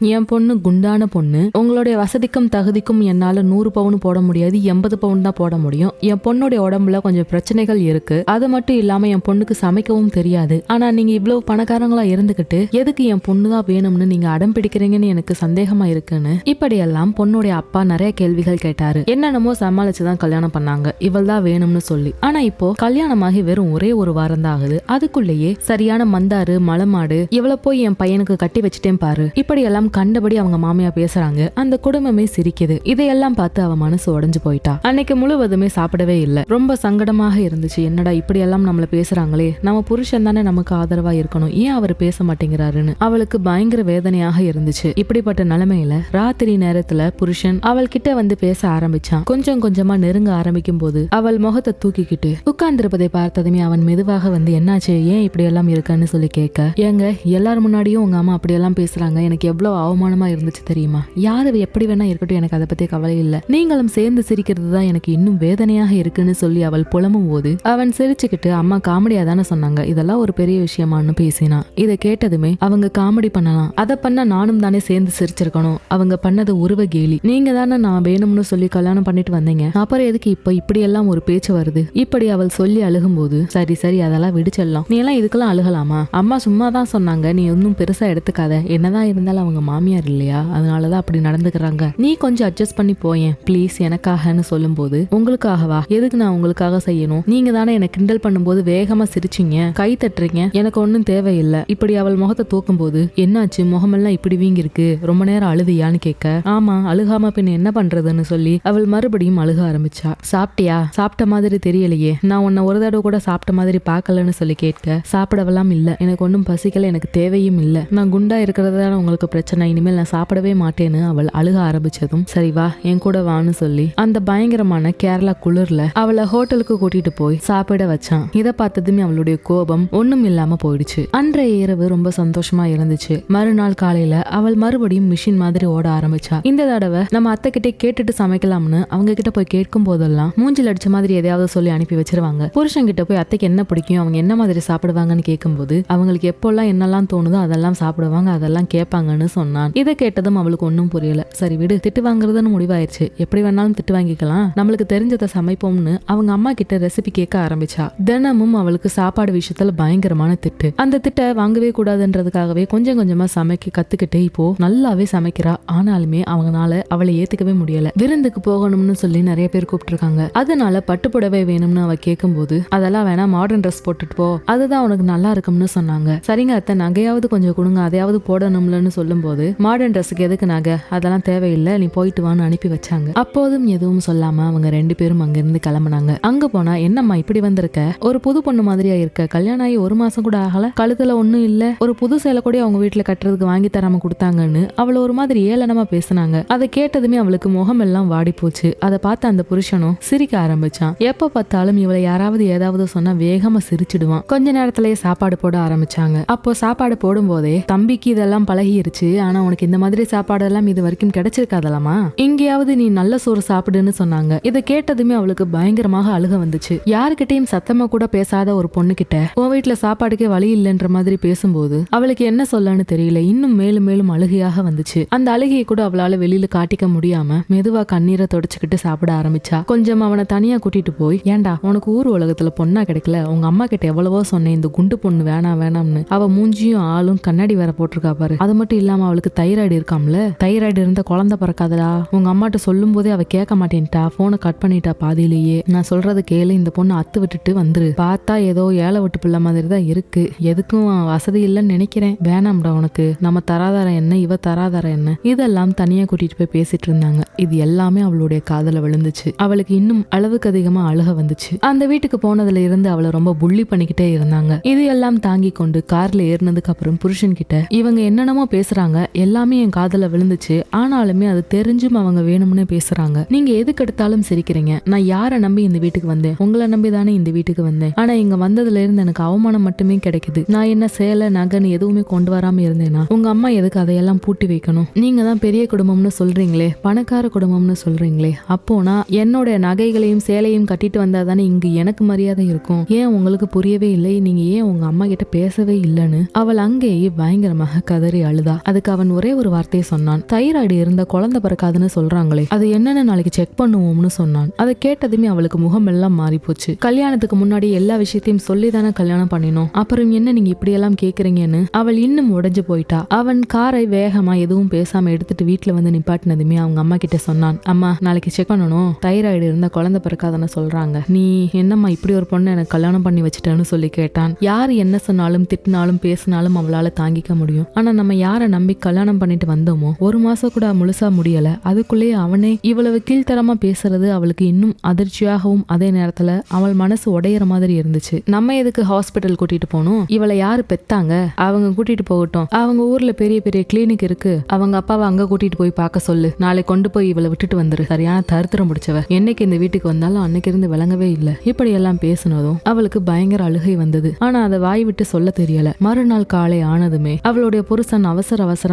என் பொண்ணு குண்டான பொண்ணு, உங்களுடைய வசதிக்கும் தகுதிக்கும் என்னால 100 பவுன் போட முடியாது, 80 பவுன் தான் போட முடியும். என் பொண்ணுடைய உடம்புல கொஞ்சம் பிரச்சனைகள் இருக்கு. அது மட்டும் இல்லாம என் பொண்ணுக்கு சமைக்கவும் தெரியாது. ஆனா நீங்க இவ்வளவு பணக்காரங்களா இருந்துகிட்டு எதுக்கு என் பொண்ணுதான் வேணும்னு நீங்க அடம் பிடிக்கிறீங்கன்னு எனக்கு சந்தேகமா இருக்குன்னு இப்படியெல்லாம் பொண்ணுடைய அப்பா நிறைய கேள்விகள் கேட்டாரு. என்னென்னமோ சமாளிச்சுதான் கல்யாணம் பண்ணாங்க, இவள் தான் வேணும்னு சொல்லி. ஆனா இப்போ கல்யாணமாகி வெறும் ஒரே ஒரு வாரம் தான் ஆகுது. அதுக்குள்ளேயே சரியான மந்தாரு மலமாடு இவளை போய் என் பையனுக்கு கட்டி வச்சுட்டேன் பாரு, இப்படியெல்லாம் கண்டபடி அவங்க மாமியா பேசுறாங்க. அந்த குடும்பமே சிரிக்குது. இதையெல்லாம் பார்த்து அவ மனசு உடைஞ்சு போயிட்டா. அன்னைக்கு முழுவதுமே சாப்பிடவே இல்லை. ரொம்ப சங்கடமாக இருந்துச்சு. என்னடா இப்படி எல்லாம் நம்மள பேசுறாங்களே, நம்ம புருஷன் தானே நமக்கு ஆதரவா இருக்கணும், ஏன் அவர் பேச மாட்டேங்கிறாருன்னு அவளுக்கு பயங்கர வேதனையாக இருந்துச்சு. இப்படிப்பட்ட நிலைமையில ராத்திரி நேரத்துல புருஷன் அவள் கிட்ட வந்து பேச ஆரம்பிச்சான். கொஞ்சம் கொஞ்சமா நெருங்க ஆரம்பிக்கும் போது அவள் முகத்தை தூக்கிக்கிட்டு உட்கார்ந்திருப்பதை பார்த்ததுமே அவன் மெதுவாக வந்து என்னாச்சு, ஏன் இப்படி எல்லாம் இருக்குன்னு சொல்லி கேட்க, ஏங்க எல்லாரும் முன்னாடியும் உங்க அம்மா அப்படியெல்லாம் பேசுறாங்க, எனக்கு எவ்வளவு அவமானமா இருந்துச்சு தெரியுமா, யாரு எப்படி வேணா இருக்கட்டும், எனக்கு அதை பத்தி கவலை இல்ல, நீங்களும் சேர்ந்து சிரிக்கிறது தான் எனக்கு இன்னும் வேதனையாக இருக்குன்னு சொல்லி அவள் புலம்பும் போது அவன் சிரிச்சுக்கிட்டு அம்மா காமெடியா தானே சொன்னாங்க, இதெல்லாம் ஒரு பெரிய விஷயமானு பேசினான். இதை கேட்டதுமே அவங்க காமெடி பண்ணலாம், அதை பண்ண நானும் தானே சேர்ந்து சிரிச்சிருக்கணும், அவங்க பண்ணது உருவ கேலி, நீங்க தானே நான் வேணும்னு சொல்லி கல்யாணம் பண்ணிட்டு வந்தீங்க, அப்புறம் எதுக்கு இப்ப இப்படி எல்லாம் ஒரு பேச்சு வருது, இப்படி அவள் சொல்லி அழுகும் போது சரி சரி அதெல்லாம் விடுச்சிடலாம், நீ எல்லாம் இதுக்கெல்லாம் அழுகலாமா, அம்மா சும்மா தான் சொன்னாங்க, நீ ஒன்னும் பெருசா எடுத்துக்காத, என்னதான் இருந்தாலும் அவங்க மாமியார் இல்லையா, அதனாலதான் அப்படி நடந்துக்கிறாங்க, நீ கொஞ்சம் அட்ஜஸ்ட் பண்ணி போயேன் ப்ளீஸ் எனக்காகன்னு சொல்லும் போது, உங்களுக்காகவா, எதுக்கு நான் உங்களுக்காக செய்யணும், நீங்க தானே எனக்கு கிண்டல் பண்ணும்போது வேகமா சிரிச்சிங்க, கை தட்டுறீங்க, எனக்கு ஒன்னும் தேவையில்லை, இப்படி அவள் முகத்தை தூக்கும் போது என்னாச்சு முகமெல்லாம் இப்படி வீங்கி இருக்கு, ரொம்ப நேரம் அழுதியான்னு கேட்க, ஆமா அழுகாம பின் என்ன பண்றதுன்னு சொல்லி அவள் மறுபடியும் அழுக ஆரம்பிச்சா. சாப்பிட்டியா, சாப்பிட்ட மாதிரி தெரியலையே, நான் உன்னை ஒரு தடவை கூட சாப்பிட்ட மாதிரி பாக்கலன்னு சொல்லி கேட்க, சாப்பிடவெல்லாம் இல்ல, எனக்கு ஒன்னும் பசிக்கல, எனக்கு தேவையும் இல்ல, நான் குண்டா இருக்கிறதான உங்களுக்கு பிரச்சனை, இனிமேல் நான் சாப்பிடவே மாட்டேன்னு அவள் அழுக ஆரம்பிச்சதும் சரி வா என் கூட வான்னு சொல்லி அந்த பயங்கரமான கேரளா குளிர்ல அவளை ஹோட்டலுக்கு கூட்டிட்டு போய் சாப்பிட வச்சான். இதை பார்த்ததுமே அவளுடைய கோபம் ஒண்ணும் இல்லாம போயிடுச்சு. அன்றைய இரவு ரொம்ப சந்தோஷமா இருந்துச்சு. மறுநாள் காலையில அவள் மறுபடியும் மிஷின் மாதிரி ஓட ஆரம்பிச்சா. இந்த தடவை நம்ம அத்தை கிட்டே கேட்டுட்டு சமைக்கலாம்னு அவங்க கிட்ட போய் கேட்கும் போதெல்லாம் மூஞ்சில் அடிச்ச மாதிரி எதையாவது சொல்லி அனுப்பி வச்சிருவாங்க. புருஷன் கிட்ட போய் அத்தைக்கு என்ன பிடிக்கும், அவங்க என்ன மாதிரி சாப்பிடுவாங்கன்னு கேட்கும்போது அவங்களுக்கு எப்பெல்லாம் என்னெல்லாம் தோணுதோ அதெல்லாம் சாப்பிடுவாங்க, அதெல்லாம் கேட்பாங்கன்னு சொன்னான். இதை கேட்டதும் அவளுக்கு ஒன்னும் புரியல. சரி விடு, திட்டு வாங்குறதுன்னு முடிவாயிருச்சு, எப்படி வேணாலும் திட்டு வாங்கிக்கலாம், நம்மளுக்கு தெரிஞ்சதை சமைப்போம்னு அவங்க அம்மா கிட்ட ரெசிபி கேட்க ஆரம்பிச்சா. தினமும் அவளுக்கு சாப்பாடு விஷயத்துல பயங்கரமான திட்டு. அந்த திட்ட வாங்கவே கூடாதுன்றதுக்காகவே கொஞ்சம் கொஞ்சமா சமைக்க கத்துக்கிட்டு இப்போ நல்லாவே சமைக்கிறா. ஆனாலுமே அவங்களால அவளை ஏத்துக்கவே முடியல. விருந்துக்கு போகணும்னு சொல்லி நிறைய பேர் கூப்பிட்டுருக்காங்க. அதனால பட்டுப்புடவை வேணும்னு அவ கேட்கும் போது அதெல்லாம் வேணா மாடர்ன் ட்ரெஸ் போட்டுட்டு போ, அதுதான் உனக்கு நல்லா இருக்கும்னு சொன்னாங்க. சரிங்க அத்தை, நகையாவது கொஞ்சம் கொடுங்க, அதையாவது போடணும்லன்னு சொல்லும் போது மாடர்ன் ட்ரெஸ்ஸுக்கு எதுக்கு நகை, அதெல்லாம் தேவையில்லை, நீ போயிட்டு வான்னு அனுப்பி வச்சாங்க. அப்போதும் எதுவும் சொல்லாம அவங்க 2 பேரும் அங்கிருந்து கிளம்புனாங்க. அங்க போனா என்னம்மா இப்படி வந்திருக்க, ஒரு புது பொண்ணு மாதிரியா இருக்க, கல்யாணம் ஆகி 1 மாசம் கூட ஆகல, கழுத்துல ஒண்ணும் இல்ல, ஒரு புது சேலை கூட அவங்க வீட்டுல கட்டுறதுக்கு வாங்கி தராம கொடுத்தாங்கன்னு அவளை ஒரு மாதிரி ஏளனமா பேசினாங்க. அதை கேட்டதுமே அவளுக்கு முகம் எல்லாம் வாடி போச்சு. அதை பார்த்து அந்த புருஷனும் சிரிக்க ஆரம்பிச்சான். எப்ப பார்த்தாலும் இவளை யாராவது ஏதாவது சொன்னா வேகமா சிரிச்சிடுவான். கொஞ்ச நேரத்திலேயே சாப்பாடு போட ஆரம்பிச்சாங்க. அப்போ சாப்பாடு போடும் போதே தம்பிக்கு இதெல்லாம் பழகிருச்சு, ஆனா உனக்கு இந்த மாதிரி சாப்பாடு எல்லாம் இது வரைக்கும் கிடைச்சிருக்காதலாமா, இங்கேயாவது நீ நல்ல சோறு சாப்பிடுன்னு சொன்னாங்க. இதை கேட்டதுமே அவளுக்கு பயங்கரமாக அழுக வந்துச்சு. யாருக்கிட்டையும் சத்தமா கூட பேசாத ஒரு பொண்ணு கிட்ட உன் வீட்டுல சாப்பாடுக்கே வழி இல்லைன்ற மாதிரி பேசும்போது அவளுக்கு என்ன சொல்லன்னு தெரியல. இன்னும் மேலும் மேலும் அழுகையாக வந்துச்சு. அந்த அழுகையை கூட அவளால வெளியில காட்டிக்க முடியாம மெதுவா கண்ணீரை தொடச்சுக்கிட்டு சாப்பிட ஆரம்பிச்சா. கொஞ்சம் அவனை தனியா கூட்டிட்டு போய், ஏண்டா உனக்கு ஊர் உலகத்துல பொண்ணா கிடைக்கல, உங்க அம்மா கிட்ட எவ்வளவோ சொன்னேன் இந்த குண்டு பொண்ணு வேணாம் வேணாம்னு, அவ மூஞ்சியும் ஆளும் கண்ணாடி வேற போட்டிருக்கா பாரு, அது மட்டும் இல்லாம அவளுக்கு தைராய்டு இருக்காம்ல, தைராய்டு இருந்த குழந்தை பிறக்காதடா, உங்க அம்மாட்ட சொல்லும் போதே அவ கேட்க மாட்டேன்ட்டா, போனை கட் பண்ணிட்டா பாதியிலேயே, நான் சொல்றது கேளு, இந்த பொண்ணு அத்து விட்டுட்டு வந்துரு, பார்த்தா ஏதோ ஏழை விட்டு பிள்ளை மாதிரி தான் இருக்கு, எதுக்கும் வசதி இல்லைன்னு நினைக்கிறேன், வேணாம்டா உனக்கு, நம்ம தராதார என்ன இவ தராதார என்ன, இதெல்லாம் தனியா கூட்டிட்டு போய் பேசிட்டு இருந்தாங்க. இது எல்லாமே அவளுடைய காதல விழுந்துச்சு. அவளுக்கு இன்னும் அளவுக்கு அதிகமா அழுக வந்துச்சு. அந்த வீட்டுக்கு போனதுல இருந்து அவளை ரொம்ப புள்ளி பண்ணிக்கிட்டே இருந்தாங்க. இது எல்லாம் தாங்கி கொண்டு கார்ல ஏறினதுக்கு அப்புறம் புருஷன் கிட்ட இவங்க என்னென்னமோ பேசுறாங்க, எல்லாமே என் காதல விழுந்துச்சு, ஆனாலுமே அது தெரிஞ்சும் அவங்க வேணும்னு பேசுறாங்க, நீங்க எதுக்கு எடுத்தாலும் சிரிக்கிறீங்க, நான் யாரை நம்பி இந்த வீட்டுக்கு வந்தேன், உங்களை நம்பி தானே இந்த வீட்டுக்கு வந்தேன், ஆனா இங்க வந்ததுல இருந்து எனக்கு அவமானம் மட்டுமே கிடைக்குது, நான் என்ன சேலை நகைன்னு எதுவுமே கொண்டு வராம இருந்தேனா, உங்க அம்மா எதுக்கு அதையெல்லாம் பூட்டி வைக்கணும், நீங்க தான் பெரிய குடும்பம்னு சொல்றீங்களே, பணக்கார குடும்பம்னு சொல்றீங்களே, அப்போனா என்னோட நகைகளையும் சேலையும் கட்டிட்டு வந்தா தானே இங்க எனக்கு மரியாதை இருக்கும், ஏன் உங்களுக்கு புரியவே இல்லை, நீங்க ஏன் உங்க அம்மா கிட்ட பேசவே இல்லைன்னு அவள் அங்கேயே பயங்கரமாக கதறி அழுதா. அதுக்கு அதுக்கு அவன் ஒரே ஒரு வார்த்தையை சொன்னான். தைராய்டு இருந்த குழந்தை பிறக்காதுன்னு சொல்றாங்களே, அது என்னன்னு நாளைக்கு செக் பண்ணுவோம்னு சொன்னான். அதை கேட்டதுமே அவளுக்கு முகம் எல்லாம் மாறி போச்சு. கல்யாணத்துக்கு முன்னாடி எல்லா விஷயத்தையும் சொல்லிதானே கல்யாணம் பண்ணினோம், அப்புறம் என்ன நீங்க இப்படி எல்லாம் கேக்குறீங்கன்னு அவள் இன்னும் உடைஞ்சு போயிட்டா. அவன் காரை வேகமா எதுவும் பேசாம எடுத்துட்டு வீட்டுல வந்து நிப்பாட்டினதுமே அவங்க அம்மா கிட்ட சொன்னான். அம்மா, நாளைக்கு செக் பண்ணணும், தைராய்டு இருந்த குழந்தை பிறக்காதுன்னு சொல்றாங்க. நீ என்னம்மா இப்படி ஒரு பொண்ணு எனக்கு கல்யாணம் பண்ணி வச்சுட்டேன்னு சொல்லி கேட்டான். யாரு என்ன சொன்னாலும் திட்டினாலும் பேசினாலும் அவளால தாங்கிக்க முடியும். ஆனா நம்ம யாரை நம்பி கல்யாணம் பண்ணிட்டு வந்தோமோ ஒரு மாசம் கூட முழுசா முடியல, அதுக்குள்ளேயே அவனே இவ்வளவு கீழ்த்தரமா பேசுறது அவளுக்கு இன்னும் அதிர்ச்சியாகவும் அதே நேரத்துல அவள் மனசு உடையிற மாதிரி இருந்துச்சு. நம்ம எதுக்கு ஹாஸ்பிட்டல் கூட்டிட்டு போகணும், இவளை யாரு பெத்தாங்க, அவங்க கூட்டிட்டு போகட்டும். அவங்க ஊர்ல பெரிய பெரிய கிளினிக் இருக்கு, அவங்க அப்பாவை அங்க கூட்டிட்டு போய் பார்க்க சொல்லு. நாளை கொண்டு போய் இவளை விட்டுட்டு வந்துரு. சரியான தருத்திரம் முடிச்சவ, என்னைக்கு இந்த வீட்டுக்கு வந்தாலும் அன்னைக்கு இருந்து விளங்கவே இல்லை. இப்படி எல்லாம் பேசினதும் அவளுக்கு பயங்கர அழுகை வந்தது. ஆனா அதை வாய் விட்டு சொல்ல தெரியல. மறுநாள் காலை ஆனதுமே அவளுடைய புருஷன் அவசர அவசரமாக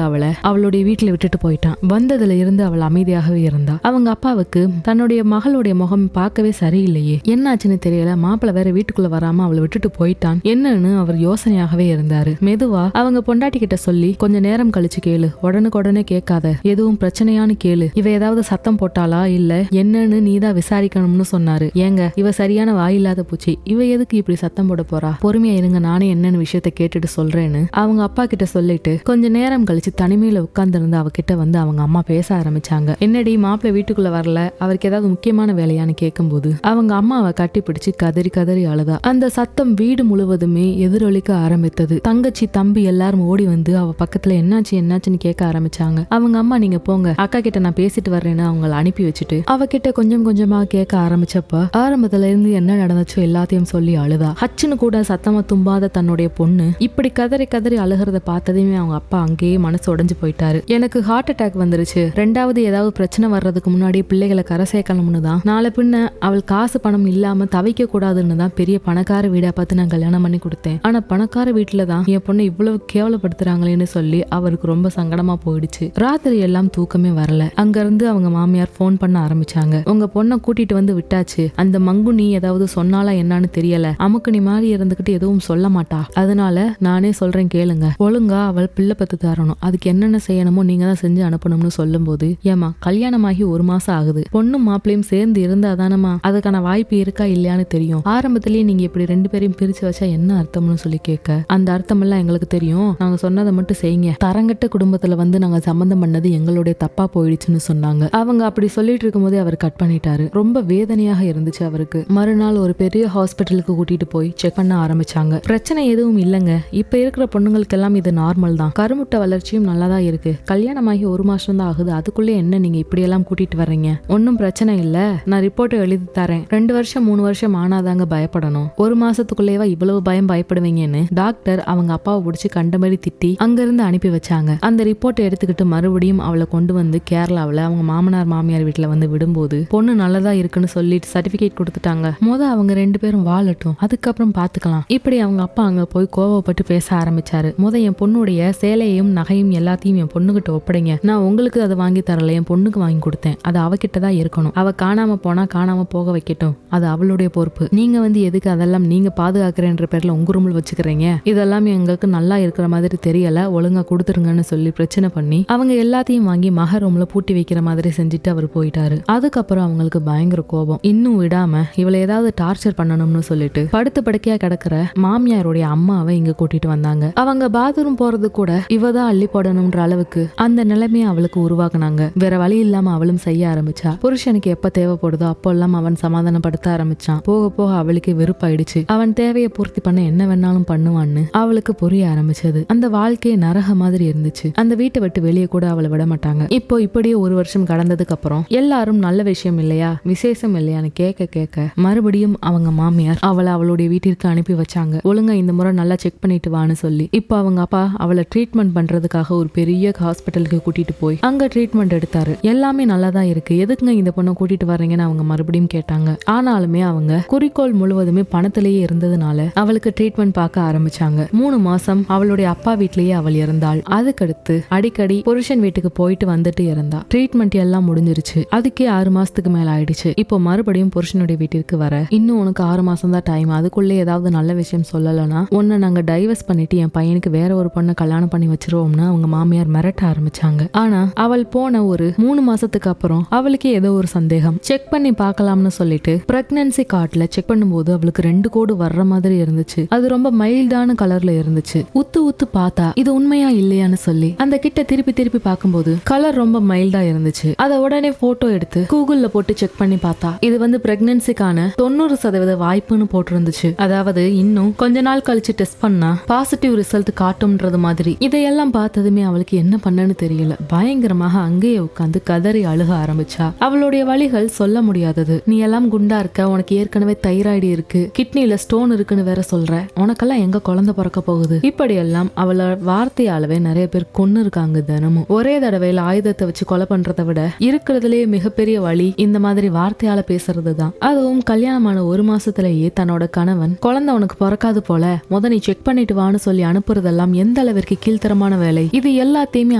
அவளை அவளுடைய வீட்டுல விட்டுட்டு போயிட்டான். வந்ததுல இருந்து அவள் அமைதியாகவே இருந்தா. அவங்க அப்பாவுக்கு தன்னுடைய மகளுடைய முகம் பார்க்கவே சரியில்லையே, என்னாச்சுன்னு தெரியல. மாப்பிள்ள வேற வீட்டுக்குள்ள வராம அவளை விட்டுட்டு போயிட்டான் என்னன்னு அவர் யோசனையாகவே இருந்தாரு. மெதுவா அவங்க பொண்டாட்டி கிட்ட சொல்லி, கொஞ்ச நேரம் கழிச்சு கேளு, உடனுக்குடனே கேட்காத, எதுவும் பிரச்சனையான்னு கேளு, இவ ஏதாவது சத்தம் போட்டாளா இல்ல என்னன்னு நீதான் விசாரிக்கணும்னு சொன்னாரு. ஏங்க, இவ சரியான வாயில்லாத பூச்சி, இவ எதுக்கு இப்படி சத்தம் போட போறா, பொறுமையா இருங்க, நானே என்னன்னு விஷயத்த கேட்டுட்டு சொல்றேன்னு அவங்க அப்பா கிட்ட சொல்லிட்டு கொஞ்ச நேரம் கழிச்சு தனிமையில உட்கார்ந்து இருந்து அவகிட்ட வந்து அவங்க அம்மா பேச ஆரம்பிச்சாங்க. என்னடி மாப்பிள்ளை வீட்டுக்குள்ள வரல, அவருக்கு ஏதாவது முக்கியமான வேலையான்னு கேட்கும்போது அவங்க அம்மாவை கட்டி பிடிச்சு கதறி கதறி அழுதா. அந்த சத்தம் வீடு முழுவதுமே எதிரொலிக்க ஆரம்பித்தது. தங்கச்சி தம்பி எல்லாரும் ஓடி வந்து அவ பக்கத்துல என்னாச்சு என்னாச்சுன்னு கேட்க ஆரம்பிச்சாங்க. அவங்க அம்மா, நீங்க போங்க, அக்கா கிட்ட நான் பேசிட்டு வர்றேன்னு அவங்களை அனுப்பி வச்சுட்டு அவகிட்ட கொஞ்சம் கொஞ்சமா கேட்க ஆரம்பிச்சப்ப ஆரம்பத்துல இருந்து என்ன நடந்துச்சோ எல்லாத்தையும் சொல்லி அழுதா. ஹச்சுன்னு கூட சத்தமா தும்பாத தன்னுடைய பொண்ணு இப்படி கதறி கதறி அழுகிறத பார்த்ததுமே அவங்க அப்பா அங்கேயே மனசு உடைஞ்சு போயிட்டாரு. எனக்கு ஹார்ட் அட்டாக் வந்துருச்சு, ரெண்டாவது ஏதாவது பிரச்சனை வர்றதுக்கு முன்னாடி பிள்ளைகளை கரை சேர்க்கணும்னு தான், நாளை பின்ன அவள் காசு பணம் இல்லாம தவிக்க கூடாதுன்னு தான் பெரிய பணக்கார வீடா பார்த்து நான் கல்யாணம் பண்ணி கொடுத்தேன். ஆனா பணக்கார வீட்டுல தான் என் பொண்ணை இவ்வளவு கேவலப்படுத்துறாங்களேன்னு சொல்லி அவருக்கு ரொம்ப சங்கடமா போயிடுச்சு. ராத்திரி எல்லாம் தூக்கமே வரல. அங்க இருந்து அவங்க மாமியார் போன் பண்ண ஆரம்பிச்சாங்க. உங்க பொண்ணை கூட்டிட்டு வந்து விட்டாச்சு, அந்த மங்குனி ஏதாவது சொன்னாலா என்னன்னு தெரியல, அமுக்குனி மாதிரி இருந்துகிட்டு எதுவும் சொல்ல மாட்டா, அதனால நானே சொல்றேன் கேளுங்க, ஒழுங்கா அவள் பிள்ளை பத்து தரணும், அதுக்கு என்னென்ன செய்யணுமோ நீங்க தான் செஞ்சு அனுப்பணும்னு சொல்லும் போது, ஏமா கல்யாணமாகி ஒரு மாசம் ஆகுது, பொண்ணும் மாப்பிளையும் சேர்ந்து இருந்தா தானமா அதுக்கான வாய்ப்பு இருக்கா இல்லையான்னு தெரியும், ஆரம்பத்திலேயே நீங்க இப்படி ரெண்டு பேரையும் பிரிச்சு வச்சா என்ன அர்த்தம்னு சொல்லி கேட்க, அந்த அர்த்தம் எல்லாம் எங்களுக்கு தெரியும், நாங்க சொன்னதை மட்டும் செய்யுங்க, தரங்கட்ட குடும்பத்துல வந்து நாங்க சம்பந்தம் பண்ணது எங்களுடைய தப்பா போயிடுச்சுன்னு சொன்னாங்க. அவங்க அப்படி சொல்லிட்டு இருக்கும் போதே அவர் கட் பண்ணிட்டாரு. ரொம்ப வேதனையாக இருந்துச்சு அவருக்கு. மறுநாள் ஒரு பெரிய ஹாஸ்பிட்டலுக்கு கூட்டிட்டு போய் செக் பண்ண ஆரம்பிச்சாங்க. பிரச்சனை எதுவும் இல்லைங்க, இப்ப இருக்கிற பொண்ணுங்களுக்கெல்லாம் இது நார்மல் தான், கருமுட்டை வளர்ச்சியும் நல்லாதான் இருக்கு, கல்யாணமாகி ஒரு மாசம் தான் ஆகுது, அதுக்குள்ளே என்ன நீங்க இப்படி எல்லாம் கூட்டிட்டு வர்றீங்க, ஒன்னும் பிரச்சனை இல்ல, நான் ரிப்போர்ட்டை எழுதி தரேன், 2 வருஷம் 3 வருஷம் ஆனாதாங்க பயப்படணும், ஒரு மாசத்துக்குள்ளேவா இவ்வளவு பயப்படுவீங்கன்னு டாக்டர் அவங்க அப்பாவை பிடிச்சி கண்டபடி திட்டி அங்கிருந்து அனுப்பி வச்சாங்க. அந்த ரிப்போர்ட்டை எடுத்துக்கிட்டு மறுபடியும் அவளை கொண்டு வந்து கேரளாவில் அவங்க மாமனார் மாமியார் வீட்டுல வந்து விடும்போது பொண்ணு நல்லதா இருக்குன்னு சொல்லிட்டு சர்டிபிகேட் கொடுத்துட்டாங்க. அவங்க 2 பேரும் வாழட்டும், அதுக்கப்புறம் பாத்துக்கலாம். இப்படி அவங்க அப்பா அங்க போய் கோவப்பட்டு பேச ஆரம்பிச்சாரு. என் பொண்ணுடைய சேலையும் நகையும் எல்லாத்தையும் என் பொண்ணுகிட்ட ஒப்படைங்க, நான் உங்களுக்கு அதை வாங்கி தரல, என் பொண்ணுக்கு வாங்கி கொடுத்தேன், அது அவகிட்டதான் இருக்கணும், அவ காணாம போனா காணாம போக வைக்கட்டும், அது அவளுடைய பொறுப்பு, நீங்க வந்து எதுக்கு அதெல்லாம் நீங்க பாதுகாக்கிறேன்ற பேர்ல உங்க ரூமில் வச்சுக்கிறீங்க, இதெல்லாம் எங்களுக்கு நல்லா இருக்கிற மாதிரி தெரியல, ஒழுங்கா கொடுத்துருங்கன்னு சொல்லி பிரச்சனை பண்ணி அவங்க எல்லாத்தையும் வாங்கி மக ரூம்ல பூட்டி வைக்கிற மாதிரி செஞ்சுட்டு அவர் போயிட்டாரு. அதுக்கப்புறம் அவங்களுக்கு பயங்கர கோபம், இன்னும் விடாம இவளை ஏதாவது டார்ச்சர் பண்ணணும்னு சொல்லிட்டு படுத்து படுக்கையா கிடக்குற மாமியாருடைய அம்மாவை இங்க கூட்டிட்டு வந்தாங்க. அவங்க பாத்ரூம் போறது கூட இவதான் அள்ளி போடணும்ன்ற அளவுக்கு அந்த நிலைமையை அவளுக்கு உருவாக்குனாங்க. வேற வழி இல்லாம அவளும் செய்ய ஆரம்பிச்சா. புருஷனுக்கு எப்ப தேவைப்படுதோ அப்போ எல்லாம் அவன் சமாதானப்படுத்த ஆரம்பிச்சான். போக போக அவளுக்கு வெறுப்பாயிடுச்சு. அவன் தேவையை பூர்த்தி பண்ண என்ன வேணாலும் பண்ணுவான்னு அவளுக்கு புரிய ஆரம்பிச்சது. அந்த வாழ்க்கையை நரக மாதிரி இருந்துச்சு. அந்த வீட்டை விட்டு வெளியே கூட அவளை விட மாட்டாங்க. இப்போ இப்படியே 1 வருஷம் கடந்ததுக்கு அப்புறம் எல்லாரும் நல்ல விஷயம் இல்லையா, விசேஷம் இல்லையான்னு கேட்க மறுபடியும் அவங்க மாமியார் அவளை அவளுடைய வீட்டிற்கு அனுப்பி வச்சாங்க. ஒழுங்கா இந்த முறை நல்லா செக் பண்ணிட்டு வான்னு சொல்லி. இப்போ அவங்க அப்பா அவளை ட்ரீட்மெண்ட் பண்றதுக்காக ஒரு பெரிய ஹாஸ்பிட்டலுக்கு கூட்டிட்டு போய் அங்க ட்ரீட்மெண்ட் எடுத்தாரு. எல்லாமே நல்லா தான் இருக்கு, எதுக்குங்க இந்த பொண்ணை கூட்டிட்டு வர்றீங்கன்னு அவங்க மறுபடியும் கேட்டாங்க. ஆனாலுமே அவங்க குறிக்கோள் முழுவதுமே பணத்திலேயே இருந்ததுனால அவளுக்கு ட்ரீட்மெண்ட் பார்க்க ஆரம்பிச்சாங்க. 3 மாசம் அவளுடைய அப்பா வீட்லயே அவள் இருந்தாள். அதுக்கடுத்து அடிக்கடி புருஷன் வீட்டுக்கு போயிட்டு வந்துட்டு இருந்தா. ட்ரீட்மெண்ட் எல்லாம் முடிஞ்சிருச்சு. அதுக்கே 6 மாசத்துக்கு மேல ஆயிடுச்சு. இப்போ மறுபடியும் புருஷனுடைய வீட்டிற்கு வர இன்னும் உனக்கு 6 மாசம் தான் டைம், அதுக்குள்ளே ஏதாவது நல்ல விஷயம் சொல்லலனா உன்னை நாங்க டைவர்ஸ் பண்ணிட்டு என் பையனுக்கு வேற ஒரு பொண்ணை கல்யாணம் பண்ணி வச்சிருக்கோம் வச்சிருவோம்னு அவங்க மாமியார் மிரட்ட ஆரம்பிச்சாங்க. ஆனா அவள் போன ஒரு 3 மாசத்துக்கு அப்புறம் அவளுக்கு ஏதோ ஒரு சந்தேகம். செக் பண்ணி பார்க்கலாம்னு சொல்லிட்டு பிரெக்னன்சி கார்டுல செக் பண்ணும்போது அவளுக்கு 2 கோடு வர்ற மாதிரி இருந்துச்சு. அது ரொம்ப மைல்டான கலர்ல இருந்துச்சு. உத்து உத்து பார்த்தா இது உண்மையா இல்லையான்னு சொல்லி அந்த கிட்ட திருப்பி திருப்பி பார்க்கும்போது கலர் ரொம்ப மைல்டா இருந்துச்சு. அதை உடனே போட்டோ எடுத்து கூகுள்ல போட்டு செக் பண்ணி பார்த்தா இது வந்து பிரெக்னன்சிக்கான 90% வாய்ப்புன்னு போட்டிருந்துச்சு. அதாவது இன்னும் கொஞ்ச நாள் கழிச்சு டெஸ்ட் பண்ணா பாசிட்டிவ் ரிசல்ட் காட்டும்ன்றது மாதிரி. இதையெல்லாம் பார்த்ததுமே அவளுக்கு என்ன பண்ணன்னு தெரியல. பயங்கரமாக அங்கேயே உட்காந்து கதறி அழுக ஆரம்பிச்சா. அவளுடைய வலிகள் சொல்ல முடியாதது. நீ எல்லாம் குண்டா இருக்க, உனக்கு ஏற்கனவே தைராய்டு இருக்கு, கிட்னில ஸ்டோன் இருக்குன்னு வேற சொல்ற, உனக்கெல்லாம் எங்க குழந்தை பிறக்க போகுது, இப்படியெல்லாம் அவளை வார்த்தையாலவே நிறைய பேர் கொன்னு இருக்காங்க. தினமும் ஒரே தடவையில ஆயுதத்தை வச்சு கொலை பண்றதை விட இருக்கிறதுலேயே மிகப்பெரிய வழி இந்த மாதிரி வார்த்தையால பேசுறதுதான். அதுவும் கல்யாணமான 1 மாசத்திலேயே தன்னோட கணவன் குழந்தை உனக்கு பிறக்காது போல, நீ செக் பண்ணிட்டு வான்னு சொல்லி அனுப்புறதெல்லாம் எந்த அளவிற்கு கீழ்த்தரமான வேலை. இது எல்லாத்தையுமே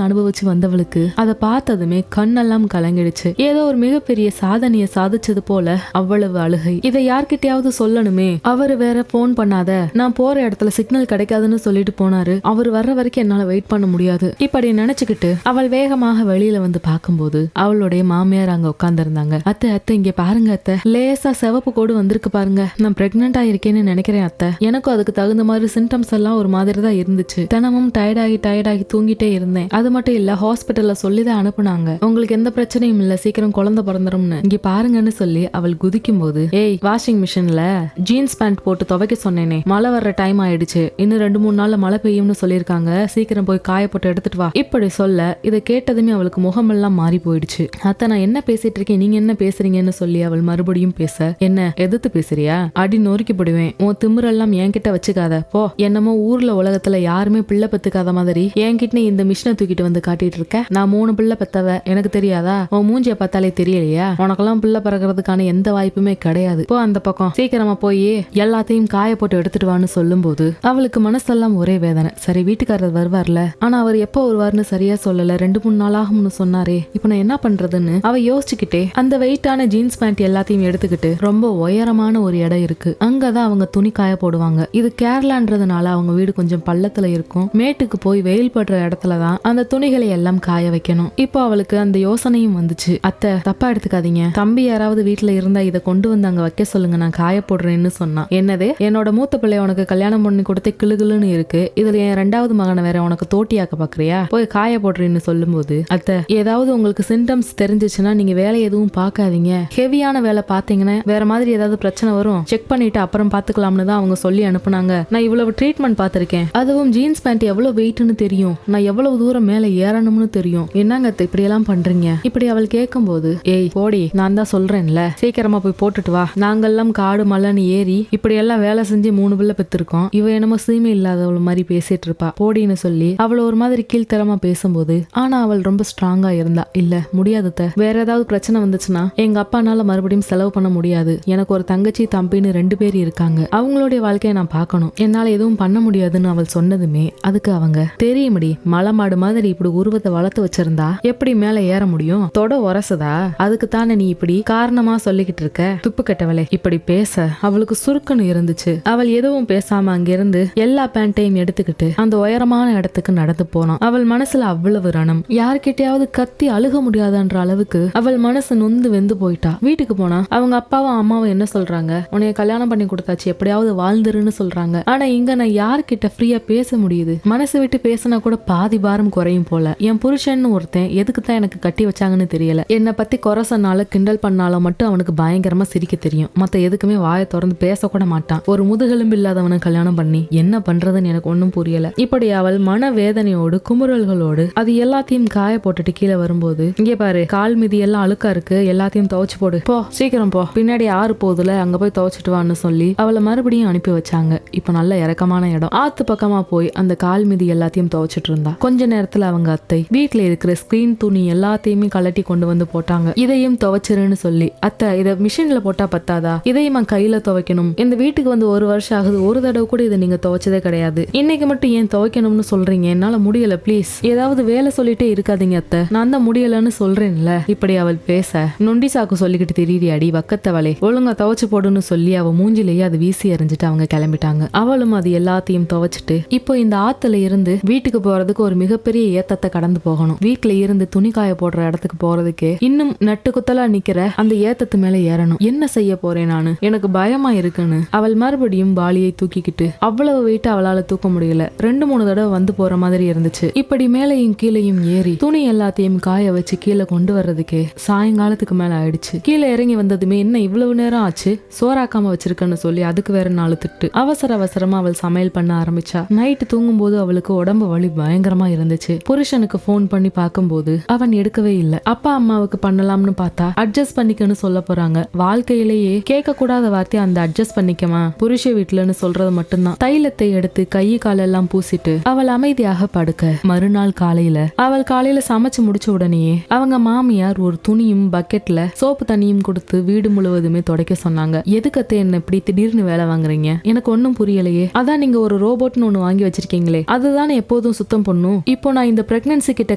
அனுபவிச்சு வந்தவளுக்கு அதை பார்த்ததுமே கண்ணெல்லாம் கலங்கிடுச்சு. ஏதோ ஒரு மிகப்பெரிய சாதனையை சாதிச்சது போல அவ்வளவு அழுகை. இதை யார்கிட்டயாவது சொல்லணுமே. அவரு வேற போன் பண்ணாத, நான் போற இடத்துல சிக்னல் கிடைக்காதுன்னு சொல்லிட்டு போனாரு, அவர் வர்ற வரைக்கும் என்னால வெயிட் பண்ண முடியாது. இப்படி நினைச்சுக்கிட்டு அவள் வேகமாக வெளியில வந்து பார்க்கும்போது அவளுடைய மாமியார் அங்க உட்கார்ந்து இருந்தாங்க. அத்தை அத்தை இங்க பாருங்க அத்தை, லேசா சிவப்பு கோடு வந்திருக்கு பாருங்க, நான் பிரெக்னென்ட் ஆயிருக்கேன்னு நினைக்கிறேன் அத்தை. எனக்கும் அதுக்கு தகுந்த மாதிரி சிம்டம்ஸ் எல்லாம் ஒரு மாதிரி தான் இருந்துச்சு. தினமும் டயர்டாகி தூங்கிட்டே இருந்தேன். அது மட்டும் இல்ல ஹாஸ்பிட்டல்ல சொல்லிதான் அனுப்புனாங்க, உங்களுக்கு எந்த பிரச்சனையும் இல்ல, சீக்கிரம் குழந்தை பிறந்துரும்னு. இங்க பாருங்கன்னு சொல்லி அவள் குதிக்கும் போது, ஏய் வாஷிங் மிஷின்ல ஜீன்ஸ் பேண்ட் போட்டு துவைக்க சொன்னேனே, மழை வர்ற டைம் ஆயிடுச்சு, இன்னும் 2-3 நாள்ல மழை பெய்யும்னு சொல்லியிருக்காங்க, சீக்கிரம் போய் காய போட்டு எடுத்துட்டு வா. இப்படி சொல்ல இதை கேட்டதுமே அவளுக்கு முகமெல்லாம் மாறி போயிடுச்சு. அத்தை நான் என்ன பேசிட்டு இருக்கேன், நீங்க என்ன பேசுறீங்கன்னு சொல்லி அவள் மறுபடியும் பேச, என்ன எதிர்த்து பேசுறியா, அடி நொறுக்கி போடுவேன், உன் திமிரெல்லாம் என்கிட்ட வச்சுக்காத போ. என்னமோ ஊர்ல உலகத்துல யாருமே பிள்ளை பெத்துக்காத மாதிரி என்கிட்ட இந்த மிஷினை தூக்கிட்டு வந்து காட்டிட்டு இருக்க. நான் 3 பிள்ளை பெத்தவ, எனக்கு தெரியாதா? உன் மூஞ்சிய பார்த்தாலே தெரியலையா? உனக்கெல்லாம் பிள்ளை பிறக்கிறதுக்கான எந்த வாய்ப்புமே கிடையாது. போ அந்த பக்கம், சீக்கிரமா போய் எல்லாத்தையும் காய போட்டு எடுத்துட்டு வான்னு சொல்லும் போது அவளுக்கு மனசெல்லாம் ஒரே வேதனை. சரி வீட்டுக்காரர் வருவார்ல, ஆனா அவர் எப்ப வருவார்னு சரியா சொல்லல, 2-3 நாள் ஆகும்னு சொன்னாரே, இப்ப நான் என்ன பண்றதுன்னு அவ யோசிச்சுக்கிட்டே அந்த வெயிட்டான ஜீன்ஸ் பேண்ட் எல்லாத்தையும் எடுத்துக்கிட்டு, ரொம்ப உயரமான ஒரு இடம் இருக்கு, அங்கதான் அவங்க துணி காய போடுவாங்க. இது கேரளான்றதுனால அவங்க வீடு கொஞ்சம் பள்ளத்துல இருக்கும். மேட்டுக்கு போய் வெயில் படுற இடத்துலதான் அந்த துணிகளை எல்லாம் காய வைக்கணும். இப்போ அவளுக்கு அந்த யோசனையும் வந்துச்சு. அத்தை தப்பா எடுத்துக்காதீங்க, தம்பி யாராவது வீட்டுல இருந்தா இதை கொண்டு வந்து அங்க வைக்க சொல்லுங்க, நான் காய போடுறேன்னு சொன்னா. என்னது, என்னோட மூத்த பிள்ளை உனக்கு கல்யாணம் பண்ணி கொடுத்தே கிளுகிளுன்னு இருக்கு, இதுல என் 2வது மகனை வேற உனக்கு தோட்டியாக்க பாக்குறியா, போய் காய போடுறேன்னு சொல்லும் போது, அத்தை ஏதாவது உங்களுக்கு சிம்டம்ஸ் தெரிஞ்சிச்சுன்னா நீங்க வேலை எதுவும் பார்க்காதீங்க, ஹெவியான வேலை பார்த்தீங்கன்னா வேற மாதிரி ஏதாவது பிரச்சனை வரும், செக் பண்ணிட்டு அப்புறம் பாத்துக்கலாம்னு தான் அவங்க சொல்லி அனுப்புனாங்க. நான் இவ்வளவு ட்ரீட்மெண்ட் பார்த்திருக்கேன், அதுவும் ஜீன்ஸ் பேண்ட் எவ்வளவு வெயிட்னு தெரியும், நான் எவ்வளவு தூரம் மேல ஏறணும்னு தெரியும், என்னங்க இப்படி எல்லாம் பண்றீங்க? இப்படி அவள் கேட்கும் போது, ஏய் போடி, நான் தான் சொல்றேன்ல, சீக்கிரமா போய் போட்டுட்டு வா, நாங்கெல்லாம் காடு மலைன்னு ஏறி இப்படி எல்லாம் வேலை செஞ்சு 3 பிள்ளை பெற்றிருக்கோம், இவ என்னமோ சீமை இல்லாதவள் மாதிரி பேசிட்டு இருப்பா போடின்னு சொல்லி அவள் ஒரு மாதிரி கீழ்த்தரமா பேசும்போது, ஆனா அவள் ரொம்ப ஸ்ட்ராங்கா இருந்தா. இல்ல முடியாது, வேற ஏதாவது பிரச்சனை வந்துச்சுன்னா எங்க அப்பானால மறுபடியும் செலவு பண்ண முடியாது, எனக்கு ஒரு தங்கச்சி தம்பின்னு 2 பேர் இருக்காங்க, அவங்களுடைய வாழ்க்கையை நான் பார்க்கணும், என்னால எதுவும் பண்ண முடியாதுன்னு அவள் சொன்னதுமே அதுக்கு அவங்க, தெரியுமடி மலை மாடு மாதிரி இப்படி உருவத்தை வளர்த்து வச்சிருந்தா எப்படி மேல ஏற முடியும், தொட உரசுதா, அதுக்கு தானே நீ இப்படி காரணமா சொல்லிக்கிட்டு இருக்க, துப்பு கட்டவளே. இப்படி பேச அவளுக்கு சுருக்குன்னு இருந்துச்சு. அவள் எதுவும் பேசாம அங்கிருந்து எல்லா பேண்டையும் எடுத்துக்கிட்டு அந்த உயரமான இடத்துக்கு நடந்து போனான். அவள் மனசுல அவ்வளவு ரணம், யார்கிட்டயாவது கத்தி அழுக முடியாதுன்ற அளவுக்கு அவள் மனசு நொந்து வெந்து போயிட்டா. வீட்டுக்கு போனா அவங்க அப்பாவும் அம்மாவும் என்ன சொல்றாங்க, உன்னைய கல்யாணம் பண்ணி கொடுத்தாச்சு, எப்படியாவது வாழ்ந்துருன்னு சொல்றாங்க. ஆனா இங்க நான் யார்கிட்ட ஃப்ரீயா பேச முடியுது, மனசு விட்டு பேசினா கூட பாதி பாரம் குறையும் போல. என் புருஷன்னு ஒருத்தன் எதுக்கு தான் எனக்கு கட்டி வச்சாங்கன்னு தெரியல. என்னை பத்தி குறை சொன்னாலும் கிண்டல் பண்ணாலும் மட்டும் அவனுக்கு பயங்கரமா சிரிக்க தெரியும், மத்த எதுக்குமே வாயை திறந்து பேசக்கூட மாட்டான். ஒரு முதுகெலும்பு இல்லாதவனை கல்யாணம் பண்ணி என்ன பண்றதுன்னு எனக்கு ஒன்னும் புரியல. இப்படி அவள் மன வேதனையோடு குமுறல்களோடு அது எல்லாத்தையும் காய போட்டுட்டு கீழே வரும்போது, இங்கே பாரு கால் மீதி எல்லாம் அழுக்கா இருக்கு, எல்லாத்தையும் துவைச்சு போடு, போ சீக்கிரம் போ, பின்னாடி ஆறு போதுல அங்க போய் துவைச்சிட்டு வான்னு சொல்லி அவளை மறுபடியும் அனுப்பி வச்சாங்க. இப்ப நல்ல இறக்கமான இடம், ஆத்து பக்கமா போய் அந்த கால் மீதி எல்லாத்தையும் துவைச்சிட்டு இருந்தா. கொஞ்ச நேரத்துல அவங்க அத்தை வீட்டுல இருக்கிற ஸ்கிரீன் துணி எல்லாத்தையுமே கலட்டி கொண்டு வந்து போட்டாங்க. இதையும் துவைச்சிருன்னு சொல்லி, அத்தை இதை மிஷின்ல போட்டா பத்தாதா, இதையும் கையில துவைக்கணும், இந்த வீட்டுக்கு வந்து 1 வருஷம் ஆகுது, ஒரு தடவை கூட இதை நீங்க துவைச்சதே கிடையாது, இன்னைக்கு மட்டும் ஏன் துவைக்கணும்னு சொல்றீங்க, என்னால முடியல, பிளீஸ் ஏதாவது வேலை சொல்லிட்டே இருக்காதீங்க அத்தை, நான் தான் முடியலன்னு சொல்றேன்ல. இப்படி அவள் பேச, நொண்டி சாக்கு சொல்லிக்கிட்டு திடீரியாடி வக்கத்தவளே, ஒழுங்கா துவைச்சு போடுன்னு சொல்லி அவ மூஞ்சிலேயே அது வீசி எறிஞ்சிட்டு அவங்க கிளம்பிட்டாங்க. அவளும் அது எல்லாத்தையும் துவைச்சிட்டு இப்போ இந்த ஆத்துல இருந்து வீட்டுக்கு போறதுக்கு ஒரு மிகப்பெரிய ஏத்தத்தை கடந்து போகணும். வீட்டுல இருந்து துணி காய போடுற இடத்துக்கு போறதுக்கே இன்னும் நட்டு குத்தலா நிக்கிற அந்த ஏத்தத்து மேல ஏறணும். என்ன செய்ய போறேன் நானு, எனக்கு பயமா இருக்குன்னு அவள் மறுபடியும் பாலியை தூக்கிக்கிட்டு அவ்வளவு வெயிட் அவளால தூக்க முடியல. 2-3 தடவை வந்து போற மாதிரி இருந்துச்சு. இப்படி மேலையும் கீழையும் ஏறி துணி எல்லாத்தையும் காய வச்சு கீழே கொண்டு வர்றதுக்கே சாயங்காலத்துக்கு மேல ஆயிடுச்சு. கீழே இறங்கி வந்ததுமே என்ன இவ்வளவு நேரம் ஆச்சு, சோறாக்காம வச்சிருக்கன்னு சொல்லி அதுக்கு வேற 4 திட்டு. அவசர அவசரமா அவள் சமையல் பண்ண ஆரம்பிச்சா. நைட்டு தூங்கும் போது அவளுக்கு உடம்பு வலி பயங்கரமா இருந்துச்சு. புருஷனுக்கு போன் பண்ணி பார்க்கும்போது அவன் எடுக்கவே இல்ல. அப்பா அம்மாவுக்கு பண்ணலாம்னு பார்த்தா அட்ஜஸ்ட் பண்ணிக்கன்னு சொல்ல போறாங்க. வாழ்க்கையிலேயே கேட்க கூடாத வார்த்தை அந்த அட்ஜஸ்ட் பண்ணிக்கமா புருஷ வீட்டுலன்னு சொல்றது மட்டும்தான். தைலத்தை எடுத்து கை காலெல்லாம் பூசிட்டு அவள் அமைதியாக படுக்க, மறுநாள் காலையில சமைச்சு முடிச்ச உடனேயே அவங்க மாமியார் ஒரு துணியும் பக்கெட்ல சோப்பு தண்ணியும் கொடுத்து வீடு முழுவதுமே துடைக்க சொன்னாங்க. எதுக்கத்தை என்ன இப்படி திடீர்னு வேலை வாங்குறீங்க, எனக்கு ஒன்னும் புரியலையே. அதான் நீங்க ஒரு ரோபோட்னு ஒண்ணு வாங்கி வச்சிருக்கீங்களே, அதுதானே எப்போதும் சுத்தம் பண்ணும். இப்போ நான் இந்த பிரெக்னன்சி கிட்ட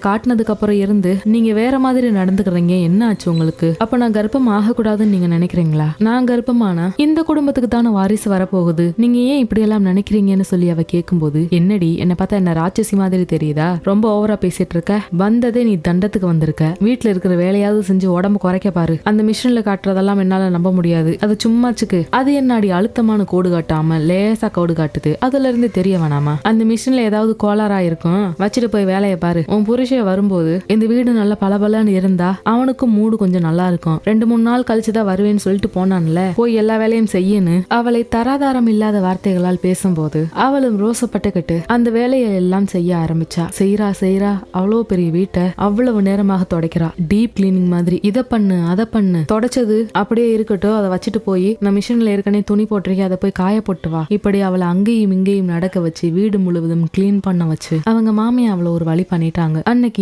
காட்டினதுக்கு அப்புறம் இருந்து நீங்க வேற மாதிரி நடந்துக்கிறீங்க, என்ன ஆச்சு உங்களுக்கு? அப்ப நான் கர்ப்பம் ஆகக்கூடாதுன்னு நீங்க நினைக்கிறீங்களா? நான் கர்ப்பமானா இந்த குடும்பத்துக்கு தானே வாரிசு வரப்போகுது, நீங்க ஏன் இப்படி எல்லாம் நினைக்கிறீங்கன்னு சொல்லி அவ கேட்கும்போது, என்னடி என்ன பார்த்தா என்ன ராட்சசி மாதிரி தெரியுதா, ரொம்ப ஓவரா பேசிட்டு இருக்க, வந்ததே நீ தண்டத்துக்கு வந்திருக்க, வீட்டுல இருக்கிற வேலையாவது செஞ்சு உடம்பு குறைக்க பாரு. அந்த மிஷின்ல காட்டுறதெல்லாம் என்னால நம்ப முடியாது, அது சும்மாச்சுக்கு. அது என்னாடி அழுத்தமான கோடு காட்டாம லேசா கோடு காட்டுது, அதுல இருந்து தெரிய வேணாமா? அந்த மிஷின்ல ஏதாவது கோளாறா இருக்கும், வச்சுட்டு போய் வேலையை பாரு. உன் புருஷன் வரும்போது இந்த வீடு நல்ல பலபலன்னு இருந்தா அவனுக்கும் மூடு கொஞ்சம் நல்லா இருக்கும். 2-3 நாள் கழிச்சுதான் வருவேன்னு சொல்லிட்டு போனான்ல, போய் எல்லா வேலையும் செய்யன்னு அவளை தராதாரம் இல்லாத வார்த்தைகளால் பேசும்போது அவளும் ரோசப்பட்டுக்கிட்டு அந்த வேலையை எல்லாம் செய்ய ஆரம்பிச்சா. செய்யறா அவ்வளோ பெரிய வீட்டை அவ்வளவு நேரமாக துடைக்கிறா, டீப் கிளீனிங் மாதிரி. இதை பண்ணு அதை பண்ணு, தொடச்சது அப்படியே இருக்கட்டும், அதை வச்சுட்டு போய் நான் மிஷின்ல ஏற்கனவே துணி போட்டிருக்கேன், அதை போய் காய போட்டு வா. இப்படி அவளை அங்கேயும் இங்கேயும் நடக்க வச்சு வீடு முழுவதும் கிளீன் பண்ண வச்சு அவங்க மாமியா அவளை ஒரு வழி பண்ணிட்டாங்க. அன்னைக்கு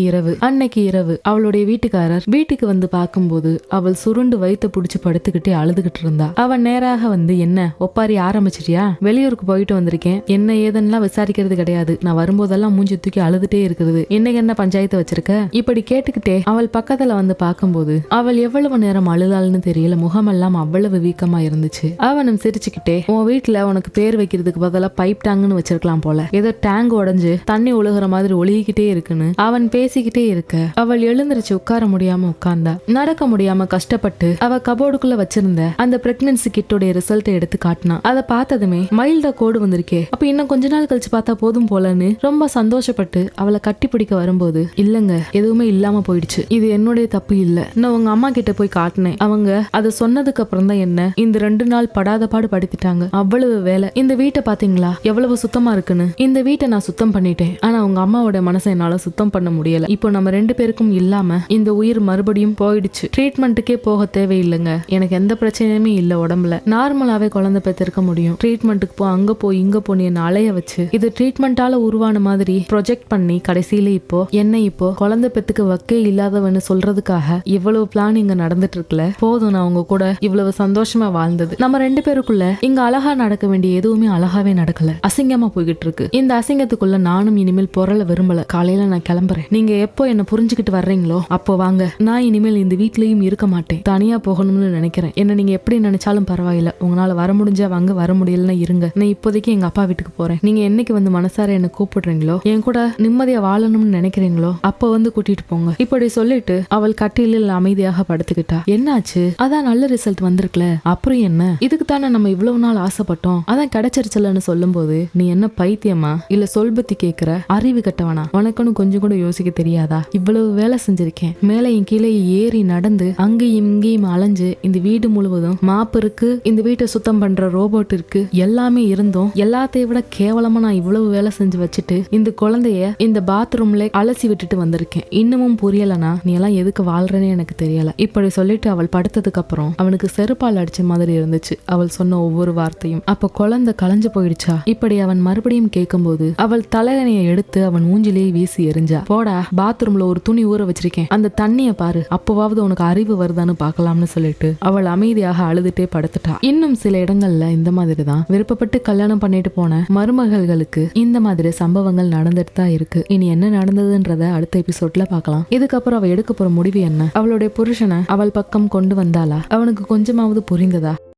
இரவு அவளுடைய வீட்டுக்காரர் வீட்டுக்கு வந்து பார்க்கும்போது அவள் சுருண்டு வயித்தை புடிச்சு படுத்துக்கிட்டே அழுதுகிட்டு இருந்தா. அவன் நேராக வந்து, என்ன ஒப்பாரி ஆரம்பிச்சிட்டியா, வெளியூருக்கு போயிட்டு வந்திருக்கேன், என்ன ஏதெல்லாம் விசாரிக்கிறது கிடையாது, நான் வரும்போதெல்லாம் மூஞ்சி தூக்கி அழுதுட்டே இருக்கிறது, என்னைக்கு என்ன பஞ்சாயத்து வச்சிருக்க? இப்படி கேட்டுக்கிட்டே அவள் பக்கத்துல வந்து பார்க்கும்போது அவள் எவ்வளவு நேரம் அழுதாள்னு தெரியல, முகமெல்லாம் அவ்வளவு வீக்கமா இருந்துச்சு. அவனும் சிரிச்சுக்கிட்டே, உன் வீட்டுல உனக்கு பேர் வைக்கிறதுக்கு பதிலா பைப் டேங்க்னு வச்சிருக்கலாம் போல, ஏதோ டேங்க் உடைஞ்சு தண்ணி ஒழுகுற மாதிரி ஒழுகிக்கிட்டே இருக்குன்னு அவன் பேசிக்கிட்டே இருக்க அவள் எழுந்திருச்சு உட்கார முடியாம உட்கார்ந்தா. நடக்க முடியாம கஷ்டப்பட்டு அவ கபோர்டுக்குள்ள வச்சிருந்த அந்த பிரெக்னன்சி கிட்டோட ரிசல்ட்டை எடுத்து காட்டினா. அதை பார்த்ததுமே மைல்டா கோடு வந்திருக்கே, அப்ப இன்னும் கொஞ்ச நாள் கழிச்சு பார்த்தா போதும் போலன்னு ரொம்ப சந்தோஷப்பட்டு அவளை கட்டி பிடிக்க வரும்போது, இல்லங்க எதுவுமே இல்லாம போயிடுச்சு, இது என்னுடைய தப்பு இல்ல, நான் உங்க அம்மா கிட்ட போய் காட்டினேன், அவங்க அதை சொன்னதுக்கு அப்புறம் தான் என்ன இந்த 2 நாள் படாத பாடு படுத்திட்டாங்க, அவ்வளவு வேலை. இந்த வீட்டை பாத்தீங்களா எவ்வளவு சுத்தமா இருக்குன்னு, இந்த வீட்டை நான் சுத்தம் பண்ணிட்டேன், ஆனா உங்க அம்மாவோட மனசை என்னால சுத்தம் பண்ண முடியல. இப்போ நம்ம 2 பேருக்கும் இல்லாம இந்த உயிர் மறுபடியும் போயிடுச்சு, ட்ரீட்மெண்ட்டுக்கே போக தேவையில்லைங்க, எனக்கு எந்த பிரச்சனையுமே இல்ல, உடம்புல நார்மலாவே குழந்தை பெற்றிருக்க முடியும், ட்ரீட்மெண்ட்டுக்கு போ அங்க போய் இங்க போய் என்ன அலைய வச்சு இது ட்ரீட்மெண்டால உருவான மாதிரி ப்ரொஜெக்ட் பண்ணி கடைசியில இப்போ குழந்தை பெத்துக்கு வக்கே இல்லாதவன்னு சொல்றதுக்காக இவ்வளவு பிளான் இங்க நடந்துட்டு இருக்குல்ல, போதும் நான் உங்க கூட இவ்வளவு சந்தோஷமா வாழ்ந்தது. நம்ம 2 பேருக்குள்ள இங்க அழகா நடக்க வேண்டிய எதுவுமே அழகாவே நடக்கல, அசிங்கமா போய்கிட்டு இருக்கு. இந்த அசிங்கத்துக்குள்ள நானும் இனிமேல் பொருள விரும்பல, காலையில நான் கிளம்புறேன், நீங்க எப்போ என்ன புரிஞ்சுக்கிட்டு வர்றீங்களோ அப்போ வாங்க, நான் இனிமேல் இந்த வீட்லயும் இருக்க மாட்டேன், தனியா போகணும்னு நினைக்கிறேன், என்ன நீங்க எப்படி நினைச்சாலும் பரவாயில்ல, உங்களால வர முடிஞ்சா வாங்க, வர முடியலன்னா இருங்க, நான் இப்போதைக்கு எங்க அப்பா வீட்டுக்கு போறேன், நீங்க என்னைக்கு வந்து மனசார என்ன கூப்பிடுறீங்களோ, என் கூட நிம்மதியா வாழணும்னு நினைக்கிறீங்களோ அப்ப வந்து கூட்டிட்டு போங்க. இப்படி சொல்லிட்டு அவள் கட்டிலில் அமைதியாக படுத்துக்கிட்டா. என்னாச்சு, அதான் நல்ல ரிசல்ட் வந்திருக்கல, அப்புறம் என்ன, இதுக்கு தானே நம்ம இவ்வளவு நாள் ஆசைப்பட்டோம், அதான் கிடைச்சிருச்சலன்னு சொல்லும் போது, நீ என்ன பைத்தியமா இல்ல சொல்பத்தி கேக்குற, அறிவு கட்டவனா, உனக்குன்னு கொஞ்சம் கூட யோசிக்க தெரியாதா, இவ்வளவு வேலை செஞ்சிருக்கேன், மேலையும் கீழே ஏறி நடந்து அங்கேயும் இங்கேயும் அலைஞ்சு இந்த வீடு முழுவதும் மாப்பு இருக்கு, இந்த வீட்டை சுத்தம் பண்ற ரோபோட் இருக்கு, எல்லாமே இருந்தும் எல்லாத்தையும் விட கேவலமா நான் இவ்வளவு வேலை செஞ்சு வச்சுட்டு இந்த குழந்தைய இந்த பாத்ரூம்ல அலசி விட்டுட்டு வந்திருக்கேன், இன்னமும் புரியலனா நீ எல்லாம் எதுக்கு வாழ்றேன்னு எனக்கு தெரியல. இப்படி சொல்லிட்டு அவள் படுத்ததுக்கு அப்புறம் அவனுக்கு செருப்பால் அடிச்ச மாதிரி இருந்துச்சு அவள் சொன்ன ஒவ்வொரு வார்த்தையும். அப்ப குழந்தை கலைஞ்சு போயிடுச்சா? இப்படி அவன் மறுபடியும் கேட்கும்போது அவள் தலையணையை எடுத்து அவன் மூஞ்சிலேயே வீசி எறிஞ்சா. போடா, பாத்ரூம்ல ஒரு துணி ஊற வச்சிருக்கேன், அந்த தண்ணிய பாரு, அப்பவாவது உனக்கு அறிவு வருதான்னு பாக்கலாம்னு சொல்லிட்டு அவள் அமைதியாக அழுதுட்டே படுத்துட்டா. இன்னும் சில இடங்கள்ல இந்த மாதிரிதான் விருப்பப்பட்டு கல்யாணம் பண்ணிட்டு போன மருமகள்களுக்கு இந்த மாதிரி சம்பவங்கள் நடந்துட்டு தான் இருக்கு. இனி என்ன நடந்ததுன்றத அடுத்த எபிசோட்ல பார்க்கலாம். இதுக்கப்புறம் அவ எடுக்க போற முடிவு என்ன, அவளுடைய புருஷனை அவள் பக்கம் கொண்டு வந்தாளா, அவனுக்கு கொஞ்சமாவது புரிந்ததா?